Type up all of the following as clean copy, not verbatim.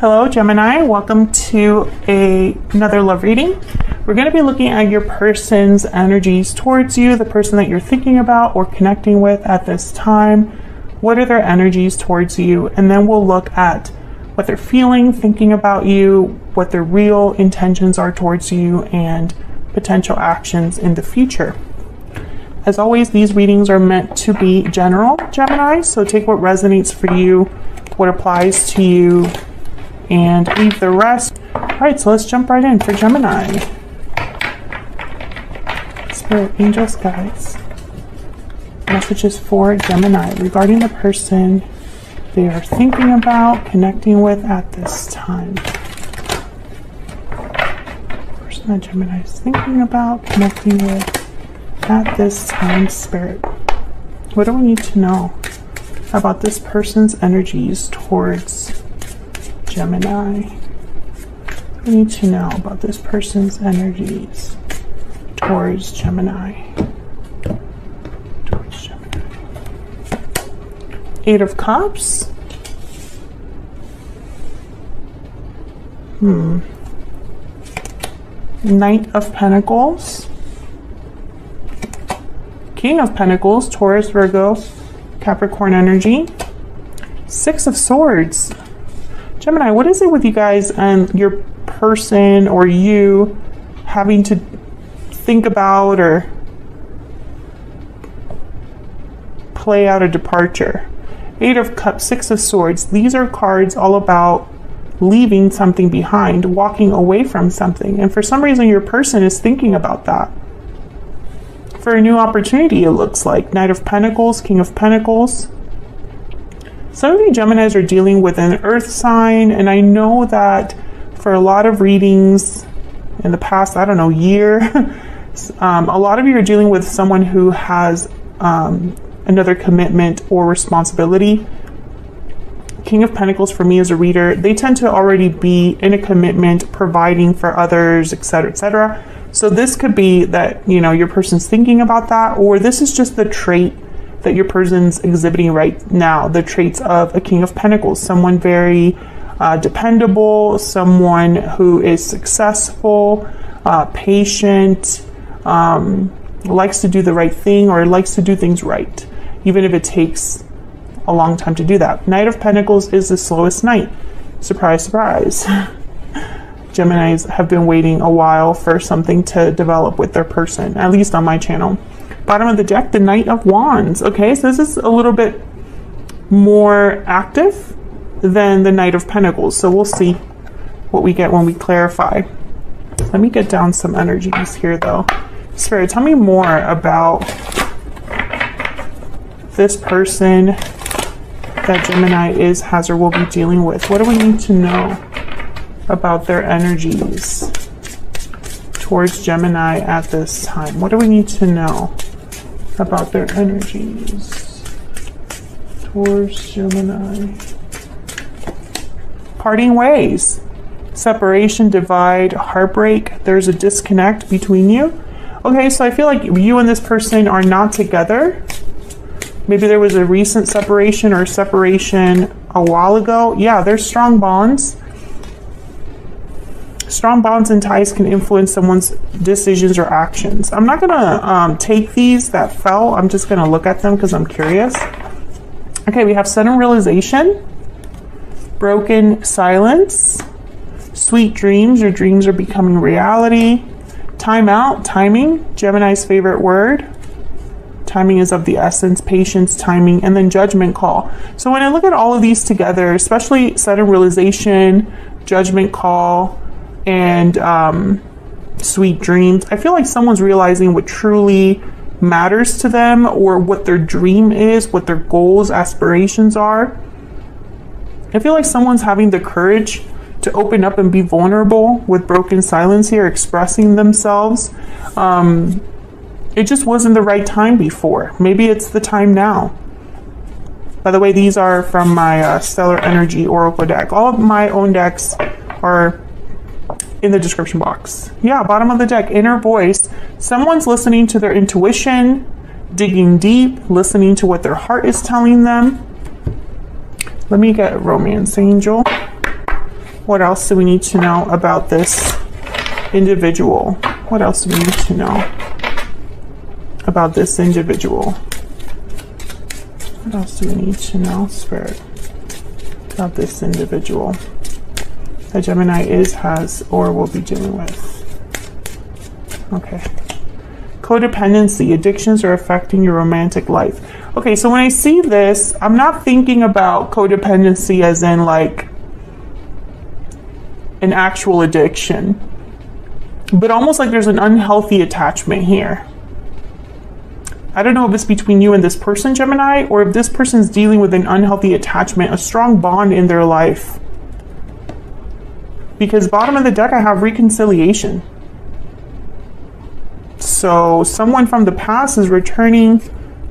Hello Gemini, welcome to another love reading. We're going to be looking at your person's energies towards you, the person that you're thinking about or connecting with at this time. What are their energies towards you? And then we'll look at what they're feeling, thinking about you, what their real intentions are towards you, and potential actions in the future. As always, these readings are meant to be general, Gemini, so take what resonates for you, what applies to you, and leave the rest. All right, so let's jump right in for Gemini. Spirit, angels, guides. Messages for Gemini regarding the person they are thinking about, connecting with at this time. Person that Gemini is thinking about, connecting with at this time, Spirit. What do we need to know about this person's energies towards Gemini? What do we need to know about this person's energies towards Gemini? Eight of Cups. Knight of Pentacles. King of Pentacles, Taurus, Virgo, Capricorn energy. Six of Swords. Gemini, what is it with you guys and your person or you having to think about or play out a departure? Eight of Cups, Six of Swords. These are cards all about leaving something behind, walking away from something. And for some reason, your person is thinking about that. For a new opportunity, it looks like. Knight of Pentacles, King of Pentacles. Some of you Geminis are dealing with an earth sign, and I know that for a lot of readings in the past, I don't know, year, a lot of you are dealing with someone who has another commitment or responsibility. King of Pentacles for me as a reader, they tend to already be in a commitment, providing for others, etc., etc. So this could be that, you know, your person's thinking about that, or this is just the trait that your person's exhibiting right now, the traits of a King of Pentacles, someone very dependable, someone who is successful, patient, likes to do the right thing or likes to do things right, even if it takes a long time to do that. Knight of Pentacles is the slowest knight. Surprise, surprise. Geminis have been waiting a while for something to develop with their person, at least on my channel. Bottom of the deck, the Knight of Wands. Okay, so this is a little bit more active than the Knight of Pentacles. So we'll see what we get when we clarify. Let me get down some energies here though. Spirit, tell me more about this person that Gemini has or will be dealing with. What do we need to know about their energies towards Gemini at this time? What do we need to know about their energies towards Gemini? Parting ways, separation, divide, heartbreak. There's a disconnect between you. Okay, so I feel like you and this person are not together. Maybe there was a recent separation or separation a while ago. Yeah, there's strong bonds. Strong bonds and ties can influence someone's decisions or actions. I'm not gonna take these that fell. I'm just gonna look at them because I'm curious. Okay, we have sudden realization, broken silence, sweet dreams. Your dreams are becoming reality. Time out, timing, Gemini's favorite word. Timing is of the essence, patience, timing, and then judgment call. So when I look at all of these together, especially sudden realization, judgment call, and sweet dreams, I feel like someone's realizing what truly matters to them or what their dream is, what their goals, aspirations are. I feel like someone's having the courage to open up and be vulnerable with broken silence here, expressing themselves. It just wasn't the right time before. Maybe it's the time now. By the way, these are from my Stellar Energy Oracle deck. All of my own decks are in the description box. Yeah, bottom of the deck, inner voice. Someone's listening to their intuition, digging deep, listening to what their heart is telling them. Let me get Romance Angel. What else do we need to know about this individual? What else do we need to know about this individual? What else do we need to know, Spirit, about this individual that Gemini is, has, or will be dealing with? Okay. Codependency. Addictions are affecting your romantic life. Okay, so when I see this, I'm not thinking about codependency as in like an actual addiction, but almost like there's an unhealthy attachment here. I don't know if it's between you and this person, Gemini, or if this person's dealing with an unhealthy attachment, a strong bond in their life. Because bottom of the deck, I have reconciliation. So someone from the past is returning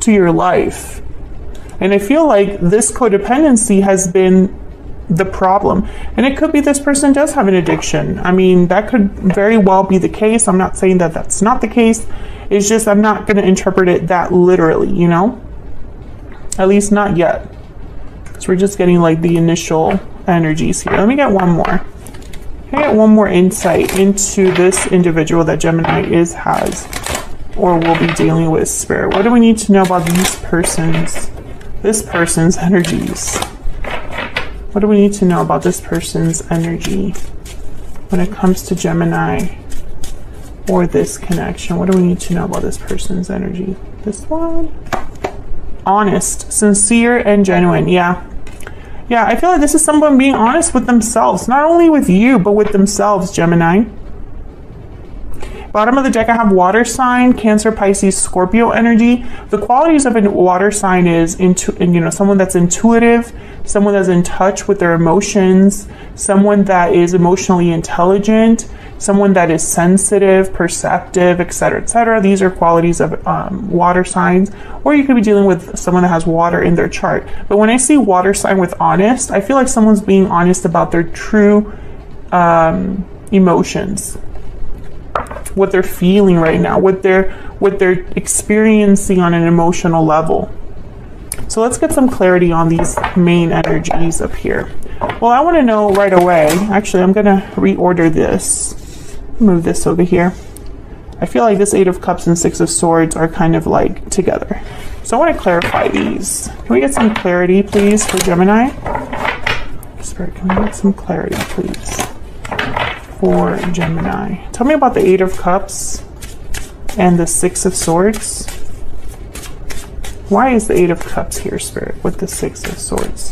to your life. And I feel like this codependency has been the problem. And it could be this person does have an addiction. I mean, that could very well be the case. I'm not saying that that's not the case. It's just I'm not going to interpret it that literally, you know? At least not yet. So we're just getting like the initial energies here. Let me get one more. Can I get one more insight into this individual that Gemini is, has, or will be dealing with, Spirit? What do we need to know about this person's energies? What do we need to know about this person's energy when it comes to Gemini or this connection? What do we need to know about this person's energy? This one? Honest, sincere, and genuine. Yeah. Yeah, I feel like this is someone being honest with themselves, not only with you, but with themselves, Gemini. Bottom of the deck, I have water sign, Cancer, Pisces, Scorpio energy. The qualities of a water sign is someone that's intuitive, someone that's in touch with their emotions, someone that is emotionally intelligent, someone that is sensitive, perceptive, etc., etc. These are qualities of water signs. Or you could be dealing with someone that has water in their chart. But when I see water sign with honest, I feel like someone's being honest about their true emotions, what they're feeling right now, what they're experiencing on an emotional level. So let's get some clarity on these main energies up here. Well, I want to know right away. Actually, I'm going to reorder this. Move this over here. I feel like this 8 of Cups and 6 of Swords are kind of like together. So I want to clarify these. Can we get some clarity, please, for Gemini? Spirit, can we get some clarity, please, for Gemini? Tell me about the 8 of Cups and the 6 of Swords. Why is the 8 of Cups here, Spirit, with the 6 of Swords?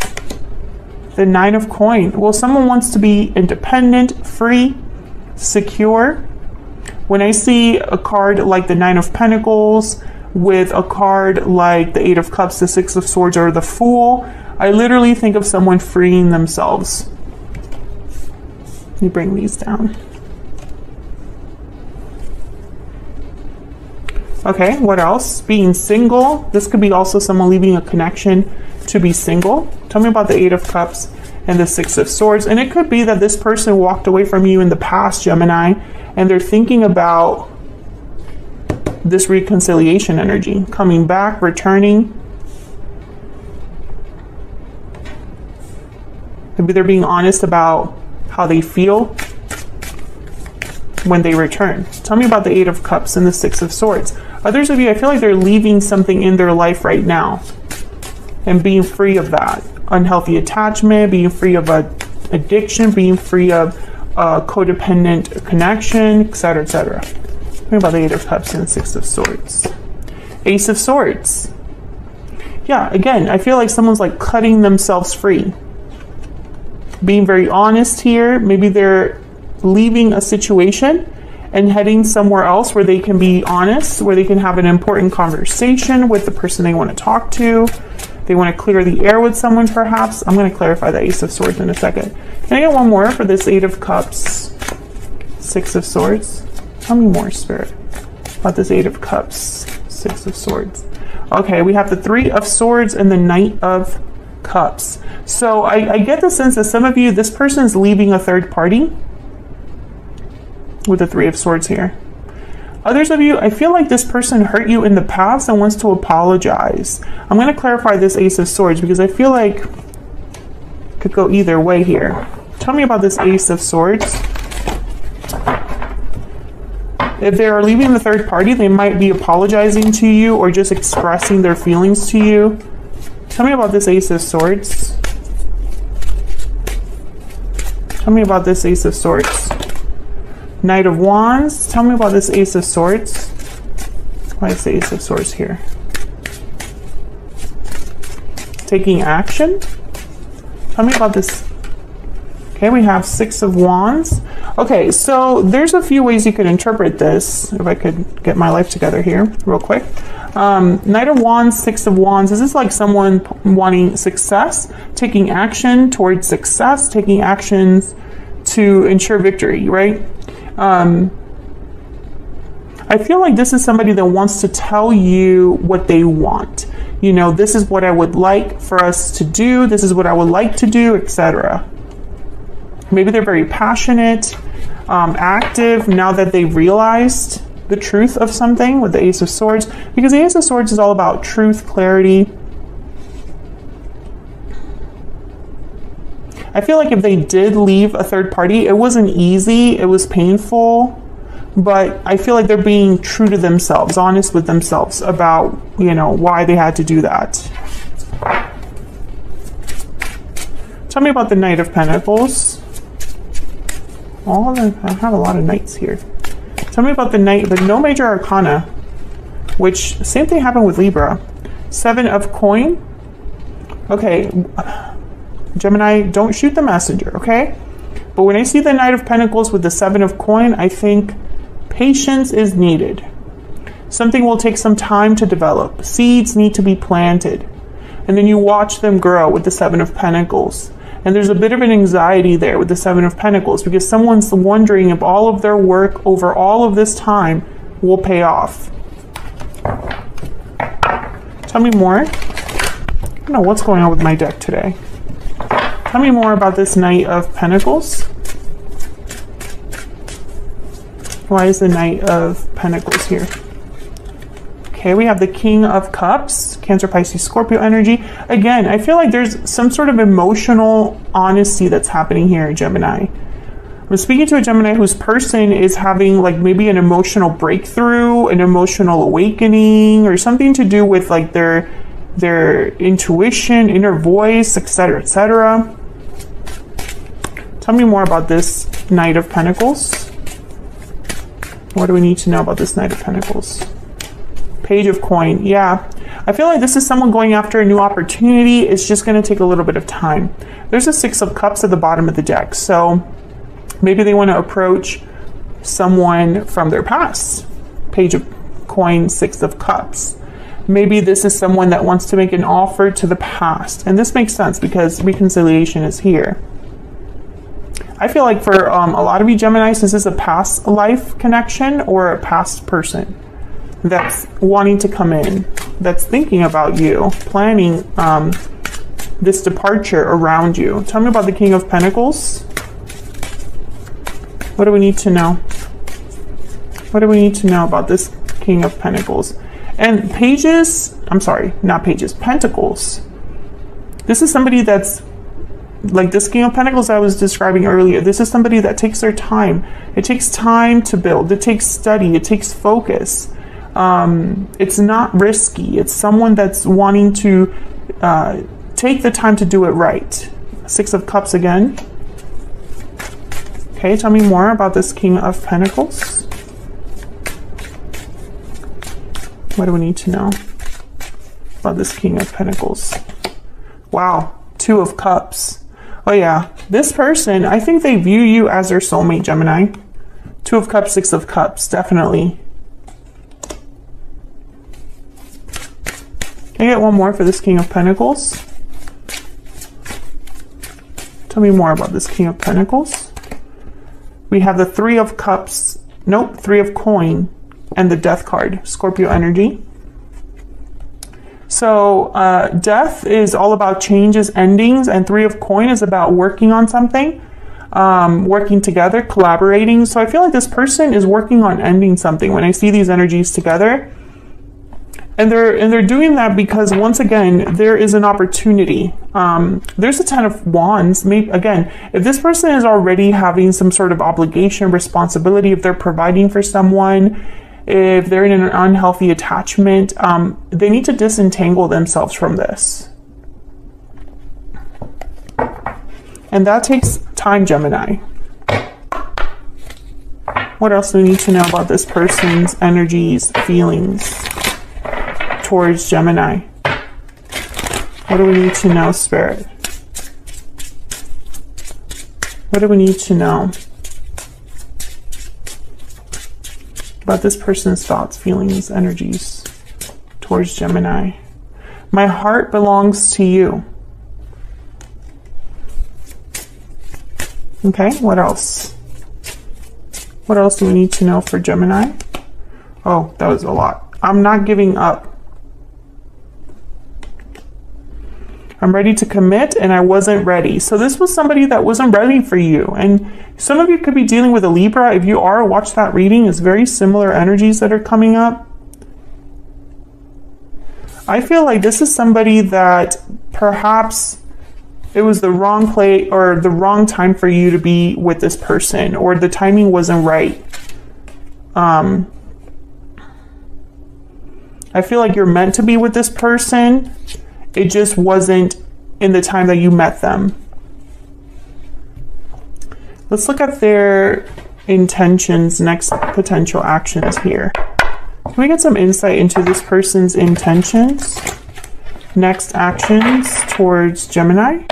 The 9 of Coin. Well, someone wants to be independent, free, secure. When I see a card like the 9 of Pentacles with a card like the 8 of Cups, the 6 of Swords, or the Fool, I literally think of someone freeing themselves. Let me bring these down. Okay, what else? Being single. This could be also someone leaving a connection to be single. Tell me about the 8 of Cups and the 6 of Swords. And it could be that this person walked away from you in the past, Gemini, and they're thinking about this reconciliation energy, coming back, returning. Maybe they're being honest about how they feel when they return. Tell me about the 8 of Cups and the 6 of Swords. Others of you, I feel like they're leaving something in their life right now and being free of that. Unhealthy attachment, being free of addiction, being free of codependent connection, etc., etc. Tell me about the 8 of Cups and 6 of Swords. Ace of Swords. Yeah, again, I feel like someone's like cutting themselves free. Being very honest here. Maybe they're leaving a situation and heading somewhere else where they can be honest, where they can have an important conversation with the person they want to talk to. They want to clear the air with someone, perhaps. I'm going to clarify the Ace of Swords in a second. Can I get one more for this 8 of Cups, 6 of Swords? Tell me more, Spirit, about this 8 of Cups, 6 of Swords. Okay, we have the 3 of Swords and the Knight of Cups. So I get the sense that some of you, this person is leaving a third party with the 3 of Swords here. Others of you, I feel like this person hurt you in the past and wants to apologize. I'm going to clarify this Ace of Swords because I feel like it could go either way here. Tell me about this Ace of Swords. If they are leaving the third party, they might be apologizing to you or just expressing their feelings to you. Tell me about this Ace of Swords. Tell me about this Ace of Swords. Knight of Wands. Tell me about this Ace of Swords. Why is the Ace of Swords here? Taking action. Tell me about this. Okay, we have Six of Wands. Okay, so there's a few ways you could interpret this. If I could get my life together here real quick. Knight of Wands, Six of Wands. Is this like someone wanting success, taking action towards success, taking actions to ensure victory, right? I feel like this is somebody that wants to tell you what they want. You know, this is what I would like for us to do. This is what I would like to do, etc. Maybe they're very passionate, active now that they've realized the truth of something with the Ace of Swords, because the Ace of Swords is all about truth, clarity. I feel like if they did leave a third party, it wasn't easy, it was painful, but I feel like they're being true to themselves, honest with themselves about, you know, why they had to do that. Tell me about the Knight of Pentacles. I have a lot of knights here. Tell me about the Knight, but no major arcana, which same thing happened with Libra. Seven of Coin. Okay, Gemini, don't shoot the messenger, okay? But when I see the Knight of Pentacles with the Seven of Coin, I think patience is needed. Something will take some time to develop. Seeds need to be planted. And then you watch them grow with the Seven of Pentacles. And there's a bit of an anxiety there with the Seven of Pentacles because someone's wondering if all of their work over all of this time will pay off. Tell me more. I don't know what's going on with my deck today. Tell me more about this Knight of Pentacles. Why is the Knight of Pentacles here? Okay, we have the King of Cups, Cancer, Pisces, Scorpio energy. Again, I feel like there's some sort of emotional honesty that's happening here, Gemini. I'm speaking to a Gemini whose person is having like maybe an emotional breakthrough, an emotional awakening, or something to do with like their intuition, inner voice, etc., etc. Tell me more about this Knight of Pentacles. What do we need to know about this Knight of Pentacles? Page of Coin. Yeah, I feel like this is someone going after a new opportunity. It's just going to take a little bit of time. There's a Six of Cups at the bottom of the deck. So maybe they want to approach someone from their past. Page of Coin, Six of Cups. Maybe this is someone that wants to make an offer to the past. And this makes sense because reconciliation is here. I feel like for a lot of you Geminis, this is a past life connection or a past person that's wanting to come in, that's thinking about you, planning this departure around you. Tell me about the King of Pentacles. What do we need to know? What do we need to know about this King of Pentacles? And pages, I'm sorry, not pages, Pentacles. This is somebody that's like this King of Pentacles I was describing earlier. This is somebody that takes their time. It takes time to build. It takes study. It takes focus. It's not risky. It's someone that's wanting to take the time to do it right. Six of Cups again. Okay, tell me more about this King of Pentacles. What do we need to know about this King of Pentacles? Wow, Two of Cups. Oh yeah, this person, I think they view you as their soulmate, Gemini. Two of Cups, Six of Cups, definitely. Can I get one more for this King of Pentacles? Tell me more about this King of Pentacles. We have the Three of Cups, nope, Three of Coin, and the Death card, Scorpio energy. So Death is all about changes, endings, and Three of Coin is about working on something, working together, collaborating. So I feel like this person is working on ending something. When I see these energies together, And they're doing that because, once again, there is an opportunity. There's a Ten of Wands. Maybe, again, if this person is already having some sort of obligation, responsibility, if they're providing for someone, if they're in an unhealthy attachment, they need to disentangle themselves from this. And that takes time, Gemini. What else do we need to know about this person's energies, feelings towards Gemini? What do we need to know, Spirit? What do we need to know about this person's thoughts, feelings, energies towards Gemini? My heart belongs to you. Okay, what else? What else do we need to know for Gemini? Oh, that was a lot. I'm not giving up. I'm ready to commit, and I wasn't ready. So this was somebody that wasn't ready for you. And some of you could be dealing with a Libra. If you are, watch that reading. It's very similar energies that are coming up. I feel like this is somebody that perhaps it was the wrong play or the wrong time for you to be with this person, or the timing wasn't right. I feel like you're meant to be with this person. It just wasn't in the time that you met them. Let's look at their intentions, next potential actions here. Can we get some insight into this person's intentions? Next actions towards Gemini?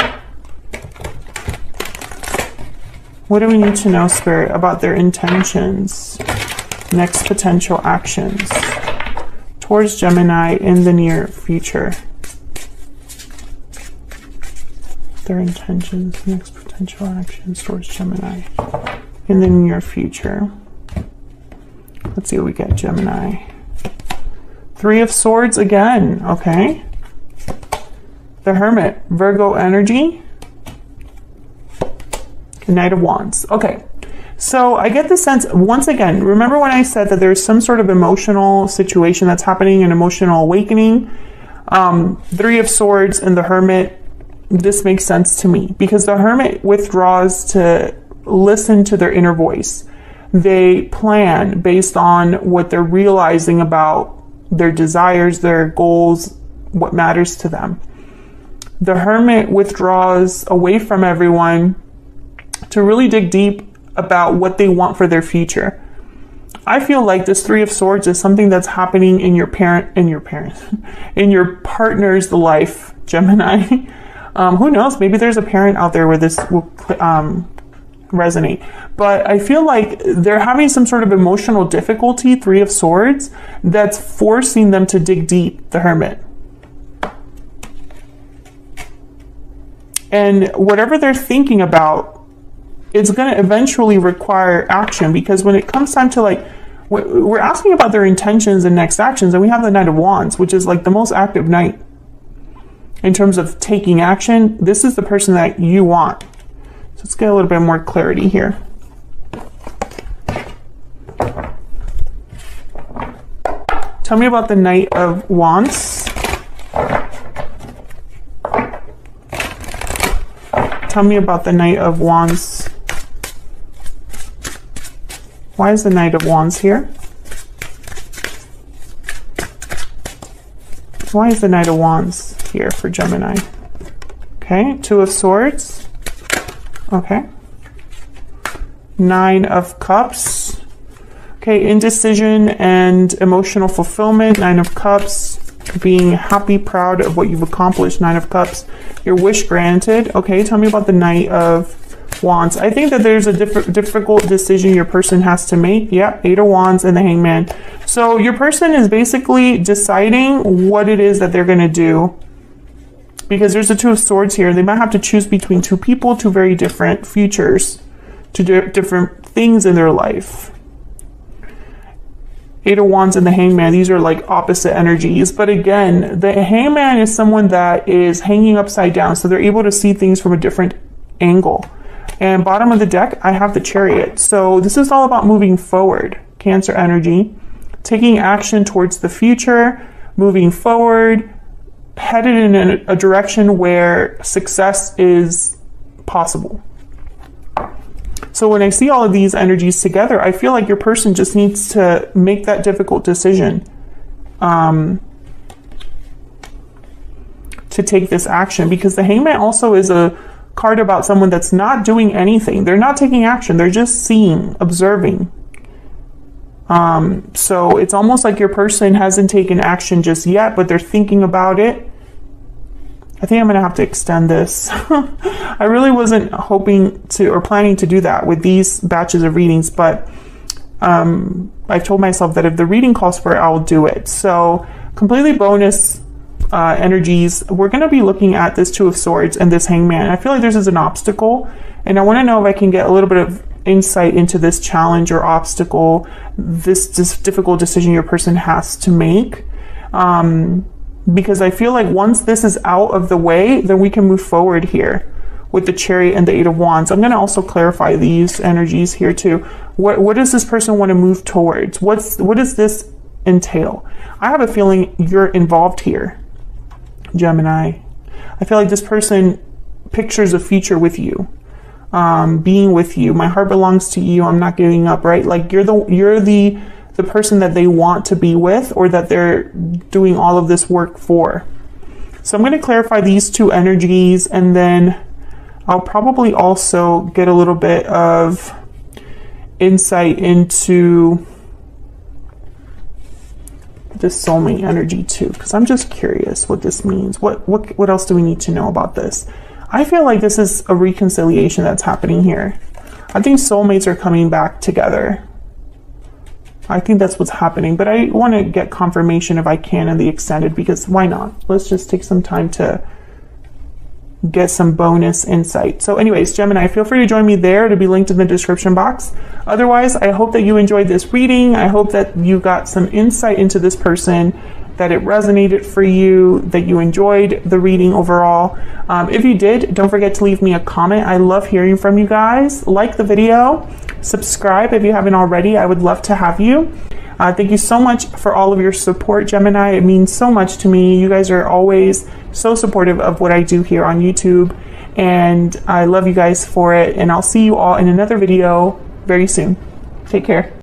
What do we need to know, Spirit, about their intentions? Next potential actions towards Gemini in the near future. Their intentions, next potential actions towards Gemini in the near future. Let's see what we get, Gemini. Three of Swords again, okay. The Hermit, Virgo energy. Knight of Wands. Okay, so I get the sense, once again, remember when I said that there's some sort of emotional situation that's happening, an emotional awakening? Three of Swords and the Hermit, this makes sense to me because the Hermit withdraws to listen to their inner voice. They plan based on what they're realizing about their desires, their goals, what matters to them. The Hermit withdraws away from everyone to really dig deep about what they want for their future. I feel like this Three of Swords is something that's happening in your in your partner's life, Gemini. Who knows? Maybe there's a parent out there where this will resonate. But I feel like they're having some sort of emotional difficulty, Three of Swords, that's forcing them to dig deep, the Hermit. And whatever they're thinking about, it's going to eventually require action, because when it comes time to, like, we're asking about their intentions and next actions, and we have the Knight of Wands, which is like the most active knight in terms of taking action. This is the person that you want. So let's get a little bit more clarity here. Tell me about the Knight of Wands. Tell me about the Knight of Wands. Why is the Knight of Wands here? Why is the Knight of Wands here for Gemini? Okay, Two of Swords. Okay. Nine of Cups. Okay, indecision and emotional fulfillment. Nine of Cups. Being happy, proud of what you've accomplished. Nine of Cups. Your wish granted. Okay, tell me about the Knight of Wands. I think that there's a difficult decision your person has to make. Yeah, Eight of Wands and the Hangman. So your person is basically deciding what it is that they're going to do, because there's the Two of Swords here. They might have to choose between two people, two very different futures, two different things in their life. Eight of Wands and the Hangman, these are like opposite energies. But again, the Hangman is someone that is hanging upside down, so they're able to see things from a different angle. And bottom of the deck, I have the Chariot. So this is all about moving forward. Cancer energy, taking action towards the future, moving forward, headed in a direction where success is possible. So when I see all of these energies together, I feel like your person just needs to make that difficult decision to take this action, because the Hangman also is a card about someone that's not doing anything. They're not taking action. They're just seeing, observing. So it's almost like your person hasn't taken action just yet, but they're thinking about it. I think I'm going to have to extend this. I really wasn't hoping to or planning to do that with these batches of readings, but I've told myself that if the reading calls for it, I'll do it. So completely bonus energies. We're going to be looking at this Two of Swords and this Hangman. I feel like this is an obstacle, and I want to know if I can get a little bit of insight into this challenge or obstacle, this difficult decision your person has to make. Because I feel like once this is out of the way, then we can move forward here with the Chariot and the Eight of Wands. I'm going to also clarify these energies here too. What does this person want to move towards? What does this entail? I have a feeling you're involved here, Gemini. I feel like this person pictures a future with you, being with you. My heart belongs to you. I'm not giving up, right? Like you're the person that they want to be with, or that they're doing all of this work for. So I'm going to clarify these two energies, and then I'll probably also get a little bit of insight into this soulmate energy too, because I'm just curious what this means. What else do we need to know about this? I feel like this is a reconciliation that's happening here. I think soulmates are coming back together. I think that's what's happening, but I want to get confirmation if I can in the extended, because why not? Let's just take some time to get some bonus insight. So anyways, Gemini, feel free to join me there. To be linked in the description box. Otherwise, I hope that you enjoyed this reading. I hope that you got some insight into this person, that it resonated for you, that you enjoyed the reading overall. If you did, don't forget to leave me a comment. I love hearing from you guys. Like the video, subscribe if you haven't already. I would love to have you. Thank you so much for all of your support, Gemini. It means so much to me. You guys are always so supportive of what I do here on YouTube, and I love you guys for it. And I'll see you all in another video very soon. Take care.